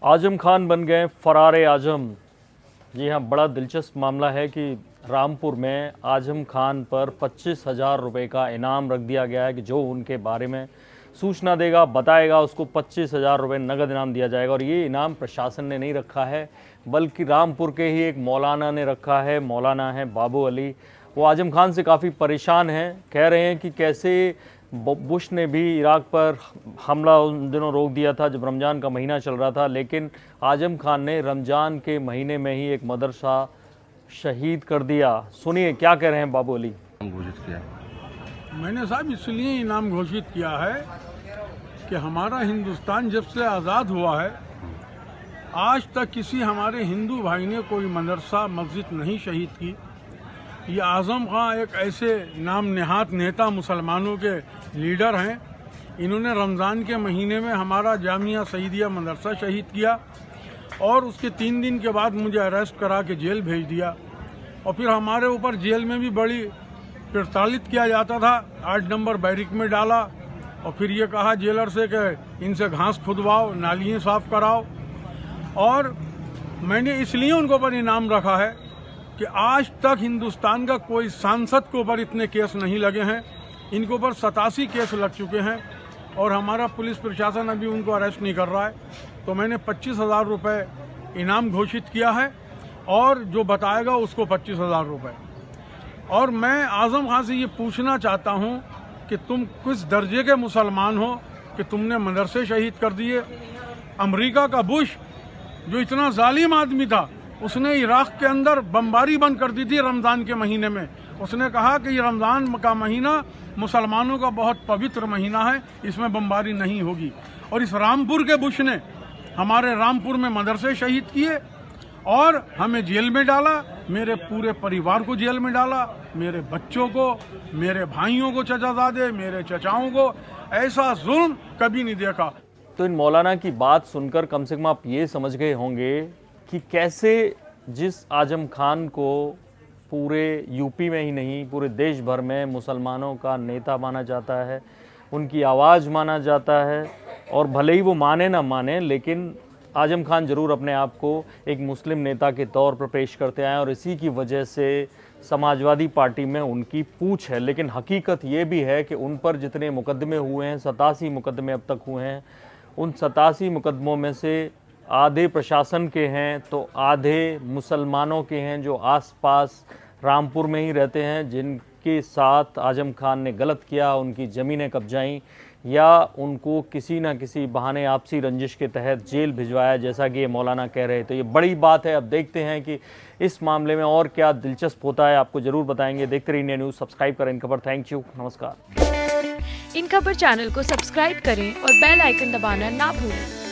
आजम खान बन गए फरारे आजम। जी हाँ, बड़ा दिलचस्प मामला है कि रामपुर में आजम खान पर 25,000 रुपये का इनाम रख दिया गया है कि जो उनके बारे में सूचना देगा, बताएगा, उसको 25,000 रुपये नगद इनाम दिया जाएगा। और ये इनाम प्रशासन ने नहीं रखा है, बल्कि रामपुर के ही एक मौलाना ने रखा है। मौलाना है बाबू अली। वो आजम खान से काफ़ी परेशान हैं। कह रहे हैं कि कैसे बुश ने भी इराक पर हमला उन दिनों रोक दिया था जब रमज़ान का महीना चल रहा था, लेकिन आजम खान ने रमज़ान के महीने में ही एक मदरसा शहीद कर दिया। सुनिए क्या कह रहे हैं बाबू अली। घोषित किया मैंने साहब इसलिए इनाम घोषित किया है कि हमारा हिंदुस्तान जब से आज़ाद हुआ है आज तक किसी हमारे हिंदू भाई ने कोई मदरसा मस्जिद नहीं शहीद की। ये आज़म खान एक ऐसे नाम नेहात नेता मुसलमानों के लीडर हैं। इन्होंने रमज़ान के महीने में हमारा जामिया सईदिया मदरसा शहीद किया और उसके 3 दिन के बाद मुझे अरेस्ट करा के जेल भेज दिया। और फिर हमारे ऊपर जेल में भी बड़ी प्रताड़ित किया जाता था। 8 नंबर बैरिक में डाला और फिर ये कहा जेलर से कि इनसे घास खुदवाओ, नालियाँ साफ कराओ। और मैंने इसलिए उनको पर इनाम रखा है कि आज तक हिंदुस्तान का कोई सांसद के ऊपर इतने केस नहीं लगे हैं। इनके ऊपर 87 केस लग चुके हैं और हमारा पुलिस प्रशासन अभी उनको अरेस्ट नहीं कर रहा है। तो मैंने 25,000 रुपये इनाम घोषित किया है और जो बताएगा उसको 25,000 रुपये। और मैं आज़म खान से ये पूछना चाहता हूँ कि तुम किस दर्जे के मुसलमान हो कि तुमने मदरसे शहीद कर दिए। अमेरिका का बुश जो इतना जालिम आदमी था, उसने इराक के अंदर बमबारी बंद कर दी थी रमज़ान के महीने में। उसने कहा कि ये रमज़ान का महीना मुसलमानों का बहुत पवित्र महीना है, इसमें बमबारी नहीं होगी। और इस रामपुर के बुश ने हमारे रामपुर में मदरसे शहीद किए और हमें जेल में डाला, मेरे पूरे परिवार को जेल में डाला, मेरे बच्चों को, मेरे भाइयों को, चचाजादे, मेरे चचाओं को। ऐसा जुल्म कभी नहीं देखा। तो इन मौलाना की बात सुनकर कम से कम आप ये समझ गए होंगे कि कैसे जिस आजम खान को पूरे यूपी में ही नहीं पूरे देश भर में मुसलमानों का नेता माना जाता है, उनकी आवाज़ माना जाता है, और भले ही वो माने ना माने, लेकिन आजम खान ज़रूर अपने आप को एक मुस्लिम नेता के तौर पर पेश करते आए और इसी की वजह से समाजवादी पार्टी में उनकी पूछ है। लेकिन हकीकत ये भी है कि उन पर जितने मुकदमे हुए हैं, 87 मुकदमे अब तक हुए हैं, उन 87 मुकदमों में से आधे प्रशासन के हैं तो आधे मुसलमानों के हैं जो आसपास रामपुर में ही रहते हैं, जिनके साथ आजम खान ने गलत किया, उनकी ज़मीनें कब्जाईं या उनको किसी न किसी बहाने आपसी रंजिश के तहत जेल भिजवाया, जैसा कि ये मौलाना कह रहे। तो ये बड़ी बात है। अब देखते हैं कि इस मामले में और क्या दिलचस्प होता है, आपको ज़रूर बताएंगे। देखते रहिए इंडिया न्यूज़, सब्सक्राइब करें इन खबर। थैंक यू, नमस्कार। इन खबर चैनल को सब्सक्राइब करें और बेल आइकन दबाना ना भूलें।